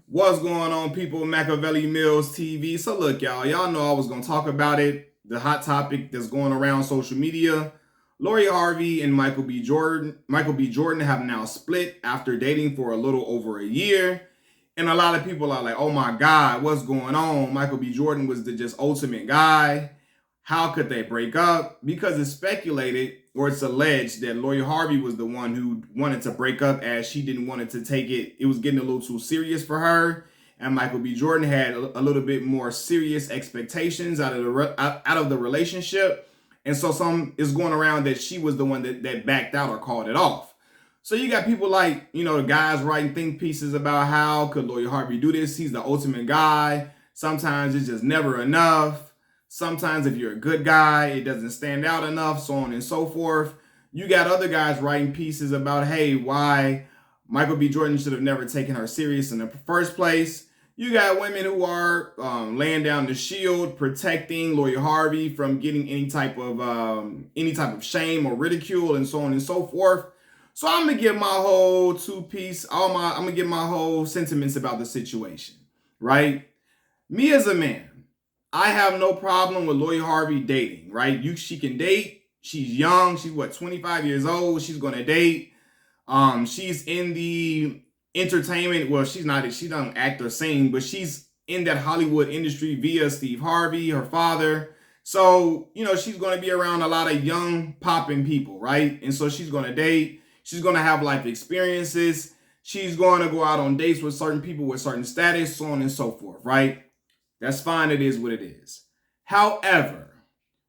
What's going on, people? Machiavelli Mills TV. So look, y'all know I was gonna talk about it. The hot topic that's going around social media. Lori Harvey and Michael B. Jordan have now split after dating for a little over a year. And a lot of people are like, oh my God, what's going on? Michael B. Jordan was the just ultimate guy. How could they break up? Because it's speculated or it's alleged that Lori Harvey was the one who wanted to break up as she didn't want it to take it. It was getting a little too serious for her. And Michael B. Jordan had a little bit more serious expectations out of the relationship. And so some is going around that she was the one that backed out or called it off. So you got people like, the guys writing think pieces about how could Lori Harvey do this? He's the ultimate guy. Sometimes it's just never enough. Sometimes if you're a good guy, it doesn't stand out enough, so on and so forth. You got other guys writing pieces about, hey, why Michael B. Jordan should have never taken her serious in the first place. You got women who are laying down the shield, protecting Lori Harvey from getting any type of shame or ridicule and so on and so forth. So I'm gonna give my whole I'm gonna give my whole sentiments about the situation, right? Me as a man, I have no problem with Lori Harvey dating, right? She can date. She's young. She's 25 years old. She's gonna date. She's in the entertainment. Well, she doesn't act or sing, but she's in that Hollywood industry via Steve Harvey, her father. So, she's gonna be around a lot of young popping people, right? And so she's gonna date. She's gonna have life experiences. She's gonna go out on dates with certain people with certain status, so on and so forth, right? That's fine. It is what it is. However,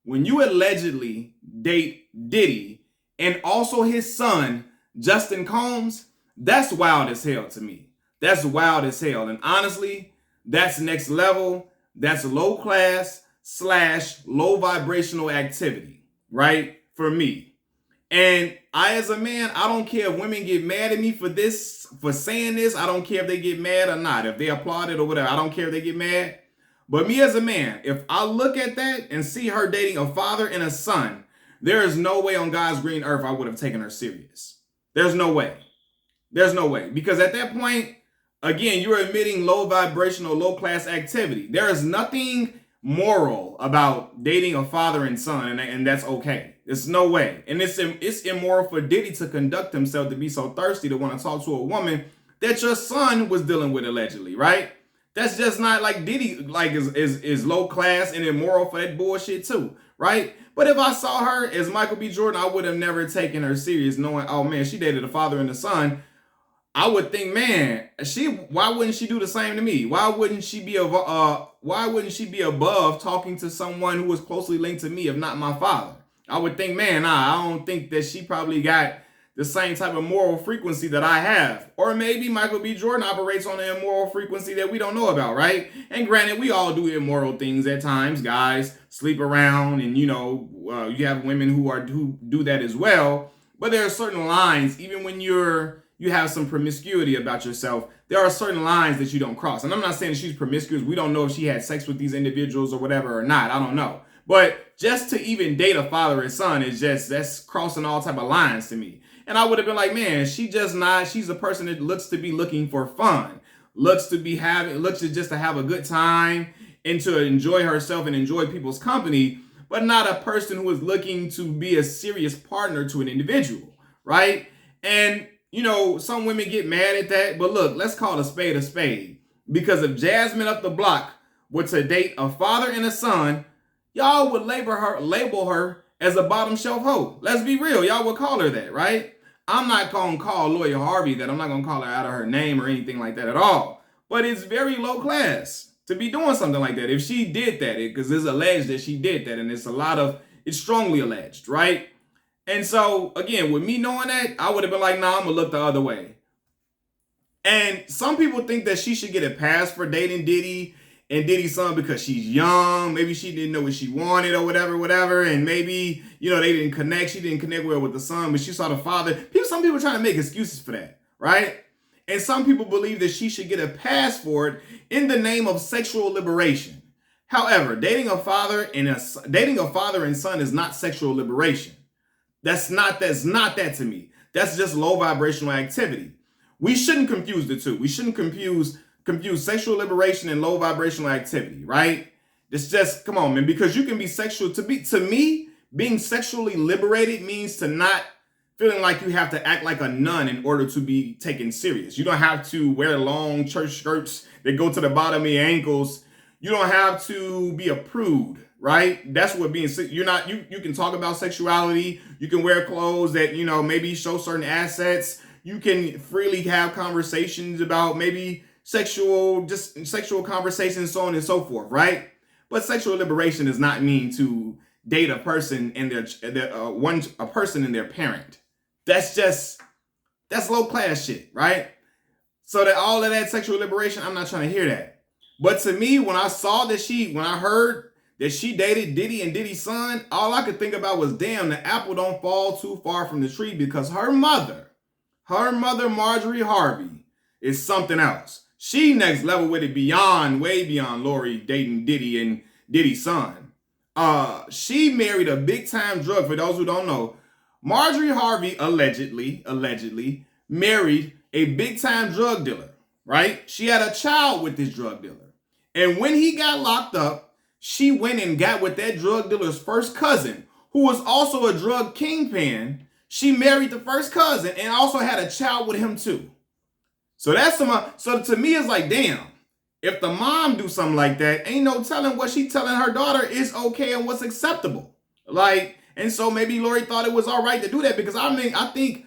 when you allegedly date Diddy and also his son, Justin Combs, that's wild as hell to me. That's wild as hell. And honestly, that's next level. That's low class / low vibrational activity, right? For me. And I, as a man, I don't care if women get mad at me for saying this. I don't care if they get mad or not. If they applaud it or whatever, I don't care if they get mad. But me as a man, if I look at that and see her dating a father and a son, there is no way on God's green earth I would have taken her serious. There's no way. There's no way. Because at that point, again, you're admitting low vibrational, low class activity. There is nothing moral about dating a father and son, and that's okay. There's no way. And it's immoral for Diddy to conduct himself to be so thirsty to want to talk to a woman that your son was dealing with allegedly, right? That's just not like Diddy is low class and immoral for that bullshit too, right? But if I saw her as Michael B. Jordan, I would have never taken her serious knowing, oh man, she dated a father and a son. I would think, man, why wouldn't she do the same to me? Why wouldn't she be above talking to someone who was closely linked to me, if not my father? I would think, man, I don't think that she probably got the same type of moral frequency that I have. Or maybe Michael B. Jordan operates on an immoral frequency that we don't know about, right? And granted, we all do immoral things at times. Guys sleep around and, you have women who do that as well. But there are certain lines, even when you have some promiscuity about yourself, there are certain lines that you don't cross. And I'm not saying she's promiscuous. We don't know if she had sex with these individuals or whatever or not. I don't know. But just to even date a father and son that's crossing all type of lines to me. And I would have been like, man, she's a person that looks to be looking for fun, looks to just to have a good time and to enjoy herself and enjoy people's company, but not a person who is looking to be a serious partner to an individual, right? And, some women get mad at that, but look, let's call a spade. Because if Jasmine up the block were to date a father and a son, y'all would label her as a bottom shelf hoe. Let's be real. Y'all would call her that, right? I'm not going to call Lori Harvey that. I'm not going to call her out of her name or anything like that at all. But it's very low class to be doing something like that. If she did that, because it's alleged that she did that, and it's strongly alleged, right? And so, again, with me knowing that, I would have been like, nah, I'm going to look the other way. And some people think that she should get a pass for dating Diddy and Diddy's son because she's young. Maybe she didn't know what she wanted or whatever. And maybe, they didn't connect. She didn't connect well with the son, but she saw the father. Some people are trying to make excuses for that, right? And some people believe that she should get a pass for it in the name of sexual liberation. However, dating a father and son is not sexual liberation. That's not that to me. That's just low vibrational activity. We shouldn't confuse the two. We shouldn't confuse confuse sexual liberation and low vibrational activity, right? It's just, come on, man, because you can be sexual. To me, being sexually liberated means to not feeling like you have to act like a nun in order to be taken serious. You don't have to wear long church skirts that go to the bottom of your ankles. You don't have to be a prude, right? That's what being, you're not, you can talk about sexuality. You can wear clothes that, maybe show certain assets. You can freely have conversations about maybe sexual conversations, so on and so forth, right? But sexual liberation does not mean to date a person and a person and their parent. That's low class shit, right? So that all of that sexual liberation, I'm not trying to hear that. But to me, when I heard that she dated Diddy and Diddy's son, all I could think about was, damn, the apple don't fall too far from the tree, because her mother, Marjorie Harvey, is something else. She next level with it, way beyond Lori dating Diddy and Diddy's son. She married a big time drug. For those who don't know, Marjorie Harvey allegedly married a big time drug dealer, right? She had a child with this drug dealer. And when he got locked up, she went and got with that drug dealer's first cousin, who was also a drug kingpin. She married the first cousin and also had a child with him too. So so to me, it's like, damn, if the mom do something like that, ain't no telling what she telling her daughter is okay and what's acceptable. And so maybe Lori thought it was all right to do that, because I think,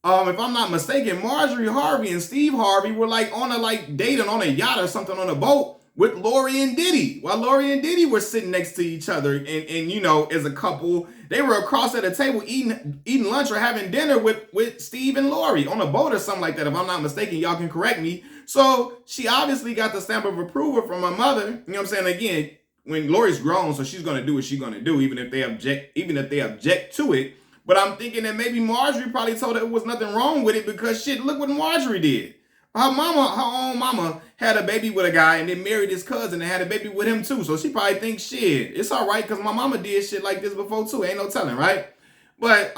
if I'm not mistaken, Marjorie Harvey and Steve Harvey were dating on a yacht or something on a boat with Lori and Diddy, while Lori and Diddy were sitting next to each other and as a couple, they were across at a table eating lunch or having dinner with Steve and Lori on a boat or something like that. If I'm not mistaken, y'all can correct me. So she obviously got the stamp of approval from her mother. You know what I'm saying? Again, when Lori's grown, so she's gonna do what she's gonna do, even if they object to it. But I'm thinking that maybe Marjorie probably told her it was nothing wrong with it, because shit, look what Marjorie did. Her own mama had a baby with a guy and then married his cousin and had a baby with him too. So she probably thinks, shit, it's all right because my mama did shit like this before too. Ain't no telling, right? But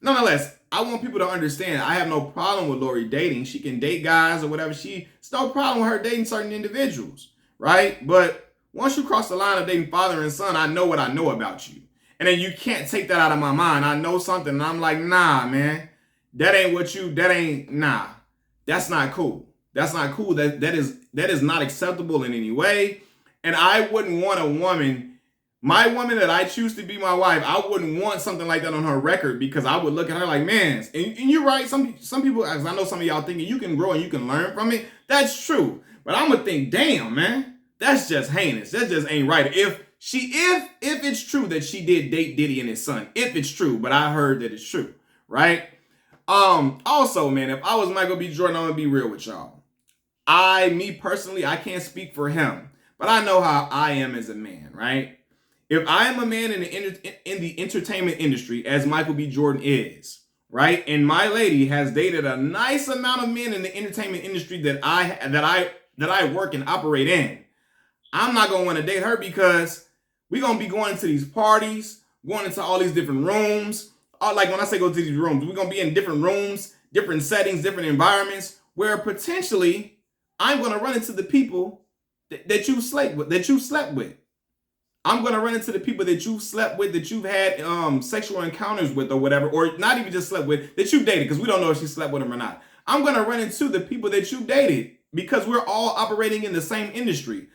nonetheless, I want people to understand I have no problem with Lori dating. She can date guys or whatever. It's no problem with her dating certain individuals, right? But once you cross the line of dating father and son, I know what I know about you. And then you can't take that out of my mind. I know something and I'm like, nah, man, nah. That's not cool. That's not cool. That is not acceptable in any way. And I wouldn't want a woman, my woman that I choose to be my wife, I wouldn't want something like that on her record, because I would look at her like, man, and you're right. Some people, as I know some of y'all thinking you can grow and you can learn from it. That's true. But I'm gonna think, damn, man, that's just heinous. That just ain't right. If it's true that she did date Diddy and his son, if it's true, but I heard that it's true, right? Also, man, if I was Michael B. Jordan, I'm gonna be real with y'all. Me personally, I can't speak for him, but I know how I am as a man, right? If I am a man in the entertainment industry, as Michael B. Jordan is, right, and my lady has dated a nice amount of men in the entertainment industry that I work and operate in, I'm not gonna want to date her, because we're gonna be going to these parties, going into all these different rooms. Like when I say go to these rooms, we're going to be in different rooms, different settings, different environments, where potentially I'm going to run into the people that you slept with. I'm going to run into the people that you slept with, that you've had sexual encounters with or whatever, or not even just slept with, that you dated, because we don't know if she slept with them or not. I'm going to run into the people that you dated, because we're all operating in the same industry.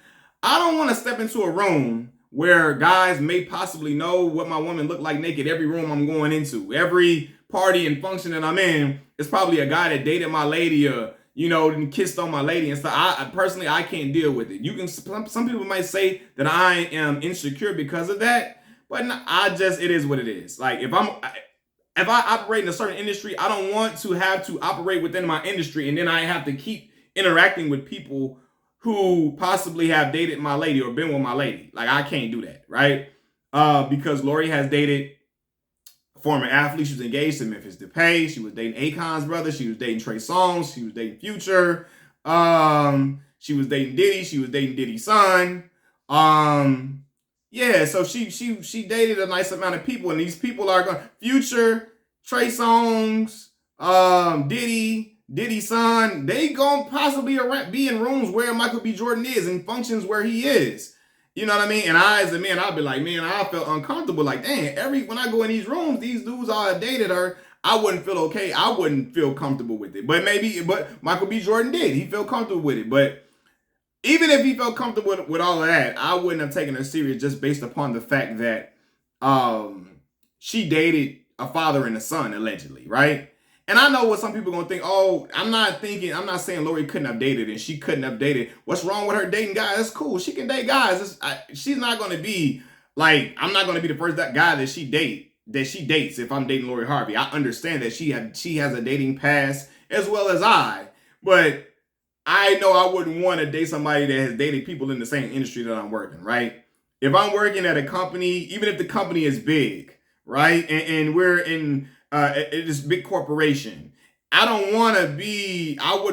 I don't want to step into a room where guys may possibly know what my woman looked like naked. Every room I'm going into, every party and function that I'm in, is probably a guy that dated my lady or, and kissed on my lady and stuff. I personally can't deal with it. Some people might say that I am insecure because of that, but it is what it is. Like if I operate in a certain industry, I don't want to have to operate within my industry and then I have to keep interacting with people who possibly have dated my lady or been with my lady. Like, I can't do that, right? Because Lori has dated former athletes. She was engaged to Memphis Depay. She was dating Akon's brother. She was dating Trey Songz. She was dating Future. She was dating Diddy. She was dating Diddy's son. Yeah, so she dated a nice amount of people, and these people are going Future, Trey Songz, Diddy, Diddy's son, they gonna possibly be in rooms where Michael B. Jordan is and functions where he is. You know what I mean? And I, as a man, I'll be like, man, I felt uncomfortable. Like, dang, when I go in these rooms, these dudes all dated her. I wouldn't feel okay. I wouldn't feel comfortable with it. But Michael B. Jordan did. He felt comfortable with it. But even if he felt comfortable with all of that, I wouldn't have taken her serious just based upon the fact that she dated a father and a son, allegedly, right? And I know what some people are gonna think. Oh, I'm not saying Lori couldn't have dated and she couldn't have dated. What's wrong with her dating guys? That's cool. She can date guys. She's not gonna be like, I'm not gonna be the first guy that she dates if I'm dating Lori Harvey. I understand that she has a dating past as well as I, but I know I wouldn't want to date somebody that has dated people in the same industry that I'm working, right? If I'm working at a company, even if the company is big, right, and we're in this big corporation, I wouldn't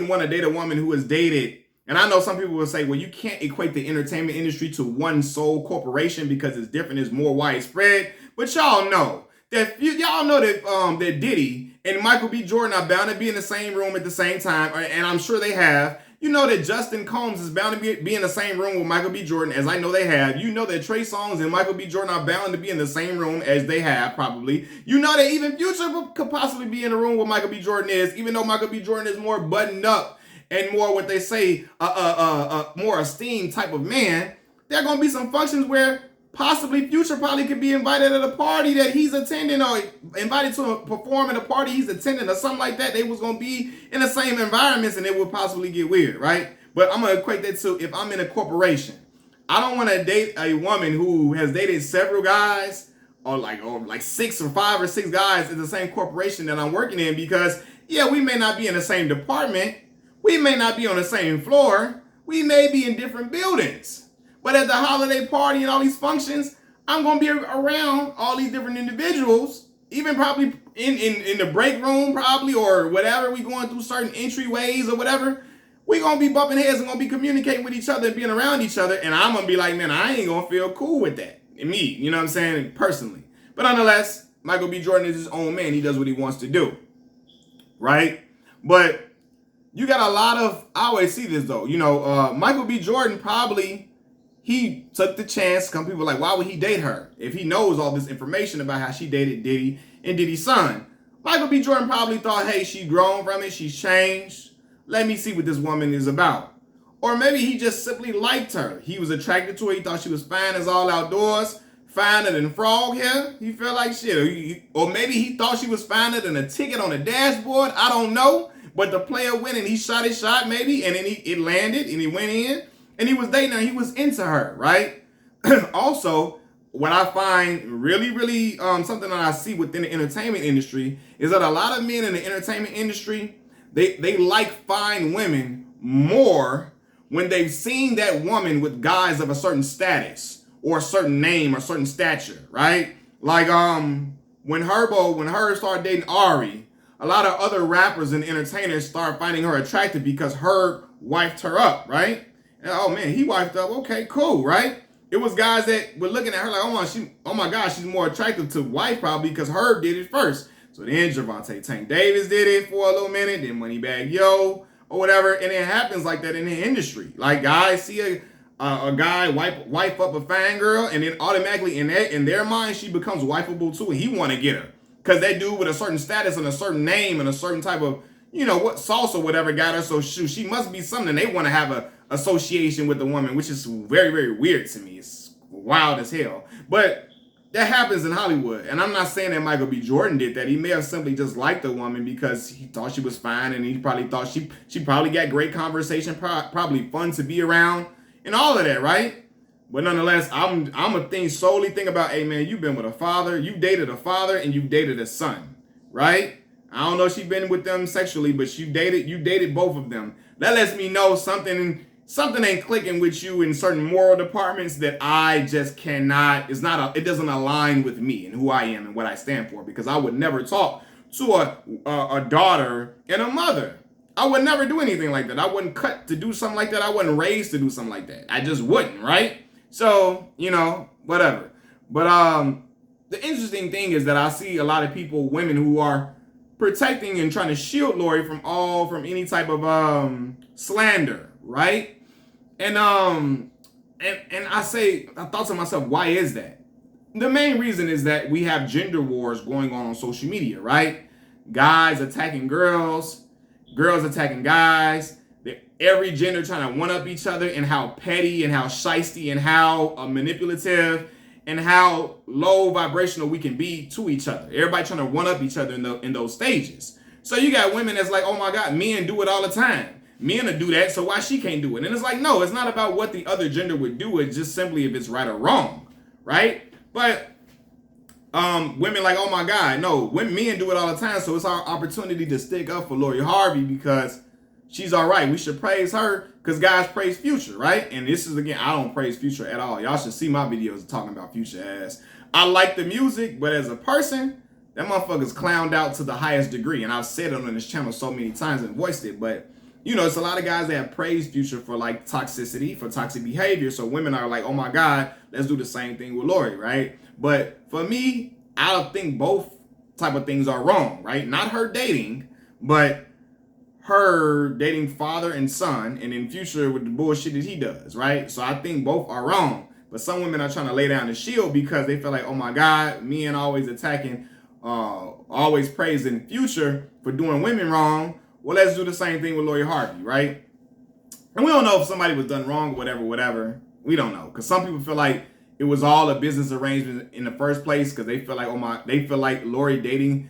want to date a woman who has dated, and I know some people will say, well, you can't equate the entertainment industry to one sole corporation because it's different, it's more widespread, but y'all know that that Diddy and Michael B. Jordan are bound to be in the same room at the same time, and I'm sure they have. You know that Justin Combs is bound to be in the same room with Michael B. Jordan, as I know they have. You know that Trey Songz and Michael B. Jordan are bound to be in the same room as they have, probably. You know that even Future could possibly be in the room where Michael B. Jordan is, even though Michael B. Jordan is more buttoned up and more what they say, more esteemed type of man. There are going to be some functions where possibly Future probably could be invited at a party that he's attending, or invited to perform at a party he's attending, or something like that. They was going to be in the same environments and it would possibly get weird, right? But I'm going to equate that to if I'm in a corporation. I don't want to date a woman who has dated several guys or like 6 or 5 or 6 guys in the same corporation that I'm working in, because yeah, we may not be in the same department. We may not be on the same floor. We may be in different buildings. But at the holiday party and all these functions, I'm going to be around all these different individuals, even probably in the break room probably, or whatever. We going through certain entryways or whatever. We going to be bumping heads and going to be communicating with each other and being around each other. And I'm going to be like, man, I ain't going to feel cool with that. Me, you know what I'm saying? Personally. But nonetheless, Michael B. Jordan is his own man. He does what he wants to do. Right? But you got a lot of, I always see this though. You know, Michael B. Jordan probably, he took the chance. Some people are like, why would he date her? If he knows all this information about how she dated Diddy and Diddy's son. Michael B. Jordan probably thought, hey, she's grown from it. She's changed. Let me see what this woman is about. Or maybe he just simply liked her. He was attracted to her. He thought she was fine as all outdoors. Finer than frog hair. He felt like shit. Or maybe he thought she was finer than a ticket on a dashboard. I don't know. But the player went and he shot his shot maybe. And then it landed and he went in. And he was dating her. He was into her, right? Also, what I find really, really something that I see within the entertainment industry is that a lot of men in the entertainment industry, they like fine women more when they've seen that woman with guys of a certain status or a certain name or certain stature, right? Like when Herb started dating Ari, a lot of other rappers and entertainers started finding her attractive because Herb wifed her up, right? Oh man, he wifed up. Okay, cool, right? It was guys that were looking at her like, oh my gosh, she's more attractive to wife probably because Herb did it first. So then Javante Tank Davis did it for a little minute, then Moneybagg Yo or whatever, and it happens like that in the industry. Like guys see a guy wife up a fine girl, and then automatically in their mind she becomes wifeable too, and he want to get her because that dude with a certain status and a certain name and a certain type of what sauce or whatever got her. So she must be something. They want to have a association with the woman, which is very, very weird to me. It's wild as hell. But that happens in Hollywood. And I'm not saying that Michael B. Jordan did that. He may have simply just liked the woman because he thought she was fine, and he probably thought she probably got great conversation, probably fun to be around, and all of that, right? But nonetheless, I'm a solely think about, hey man, you've been with a father, you dated a father, and you dated a son, right? I don't know if she's been with them sexually, but you dated both of them. That lets me know something ain't clicking with you in certain moral departments that I just cannot. It doesn't align with me and who I am and what I stand for, because I would never talk to a daughter and a mother. I would never do anything like that. I wouldn't cut to do something like that. I wasn't raised to do something like that. I just wouldn't, right? So, whatever. But the interesting thing is that I see a lot of people, women who are protecting and trying to shield Lori from any type of slander, right? And I thought to myself, why is that? The main reason is that we have gender wars going on social media, right? Guys attacking girls, girls attacking guys. Every gender trying to one up each other, and how petty and how shisty and how manipulative and how low vibrational we can be to each other. Everybody trying to one up each other in those stages. So you got women that's like, oh my God, men do it all the time. Men will do that, so why she can't do it? And it's like, no, it's not about what the other gender would do. It's just simply if it's right or wrong, right? But women like, oh my God, no, men do it all the time, so it's our opportunity to stick up for Lori Harvey because she's all right. We should praise her because guys praise Future, right? And this is, again, I don't praise Future at all. Y'all should see my videos talking about Future as I like the music, but as a person, that motherfucker's clowned out to the highest degree. And I've said it on this channel so many times and voiced it, but you know, it's a lot of guys that have praised Future for like toxicity, for toxic behavior. So women are like, oh my God, let's do the same thing with Lori, right? But for me, I think both type of things are wrong, right? Not her dating, but her dating father and son, and in Future with the bullshit that he does, right? So I think both are wrong. But some women are trying to lay down the shield because they feel like, oh my God, men always attacking, always praising Future for doing women wrong. Well, let's do the same thing with Lori Harvey, right? And we don't know if somebody was done wrong or whatever. We don't know. Because some people feel like it was all a business arrangement in the first place because they feel like, they feel like Lori dating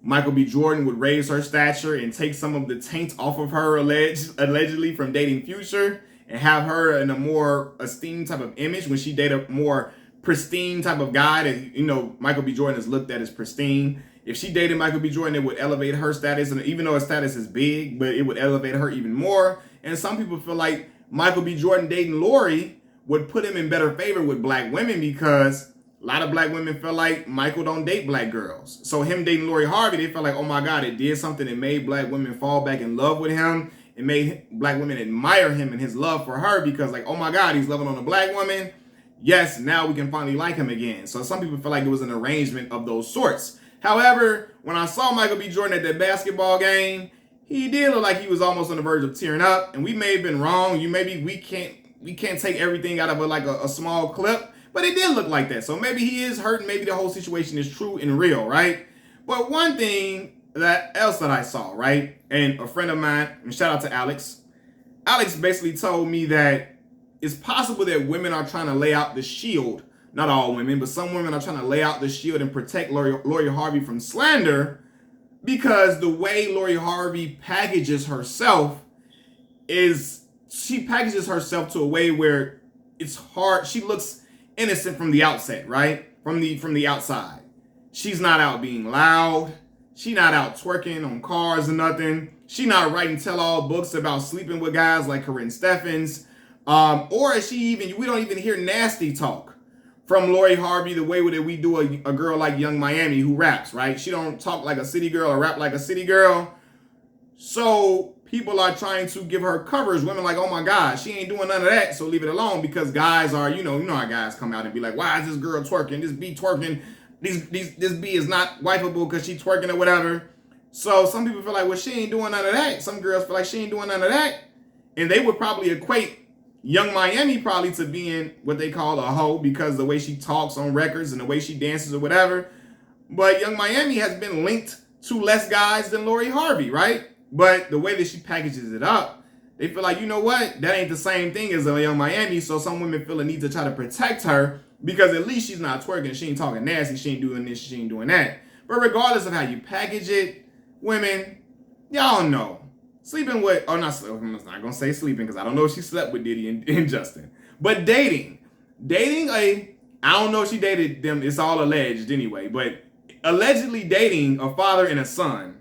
Michael B. Jordan would raise her stature and take some of the taint off of her allegedly from dating Future and have her in a more esteemed type of image when she dated a more pristine type of guy that, you know, Michael B. Jordan is looked at as pristine. If she dated Michael B. Jordan, it would elevate her status, and even though her status is big, but it would elevate her even more. And some people feel like Michael B. Jordan dating Lori would put him in better favor with black women because a lot of black women feel like Michael don't date black girls. So him dating Lori Harvey, they felt like, oh my God, it did something that made black women fall back in love with him. It made black women admire him and his love for her because like, oh my God, he's loving on a black woman. Yes, now we can finally like him again. So some people feel like it was an arrangement of those sorts. However, when I saw Michael B. Jordan at that basketball game, he did look like he was almost on the verge of tearing up. And we may have been wrong. We can't take everything out of a small clip, but it did look like that. So maybe he is hurt. Maybe the whole situation is true and real, right? But one thing else that I saw, right? And a friend of mine, and shout out to Alex. Alex basically told me that it's possible that women are trying to lay out the shield. Not all women, but some women are trying to lay out the shield and protect Lori Harvey from slander because the way Lori Harvey packages herself is she packages herself to a way where it's hard. She looks innocent from the outset, right? From the outside. She's not out being loud. She not out twerking on cars or nothing. She not writing tell-all books about sleeping with guys like Corinne Steffens. Or is we don't even hear nasty talk from Lori Harvey the way that we do a girl like Young Miami who raps, right? She don't talk like a city girl or rap like a city girl. So people are trying to give her covers. Women like, oh my God, she ain't doing none of that, so leave it alone because guys are, you know how guys come out and be like, why is this girl twerking? This B twerking. This B is not wifeable because she twerking or whatever. So some people feel like, well, she ain't doing none of that. Some girls feel like she ain't doing none of that. And they would probably equate Young Miami probably to being what they call a hoe because the way she talks on records and the way she dances or whatever. But Young Miami has been linked to less guys than Lori Harvey, right? But the way that she packages it up, they feel like, you know what? That ain't the same thing as a Young Miami. So some women feel a need to try to protect her because at least she's not twerking. She ain't talking nasty. She ain't doing this. She ain't doing that. But regardless of how you package it, women, y'all know. Sleeping with, I'm not going to say sleeping because I don't know if she slept with Diddy and Justin. But dating I don't know if she dated them. It's all alleged anyway. But allegedly dating a father and a son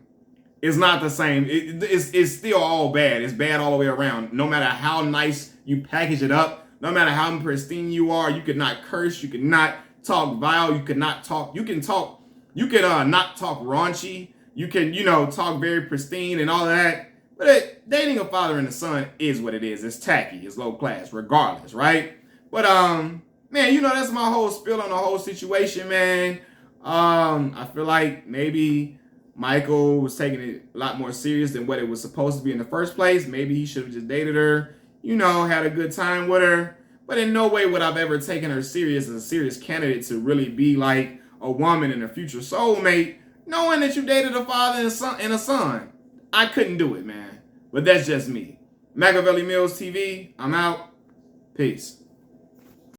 is not the same. It's still all bad. It's bad all the way around. No matter how nice you package it up, no matter how pristine you are, you could not curse. You could not talk vile. You could not talk. You can not talk raunchy. You can, talk very pristine and all of that. But dating a father and a son is what it is. It's tacky. It's low class, regardless, right? But man, that's my whole spiel on the whole situation, man. I feel like maybe Michael was taking it a lot more serious than what it was supposed to be in the first place. Maybe he should have just dated her, had a good time with her. But in no way would I've ever taken her serious as a serious candidate to really be like a woman and a future soulmate, knowing that you dated a father and a son. I couldn't do it, man. But that's just me. Machiavelli Mills TV, I'm out. Peace.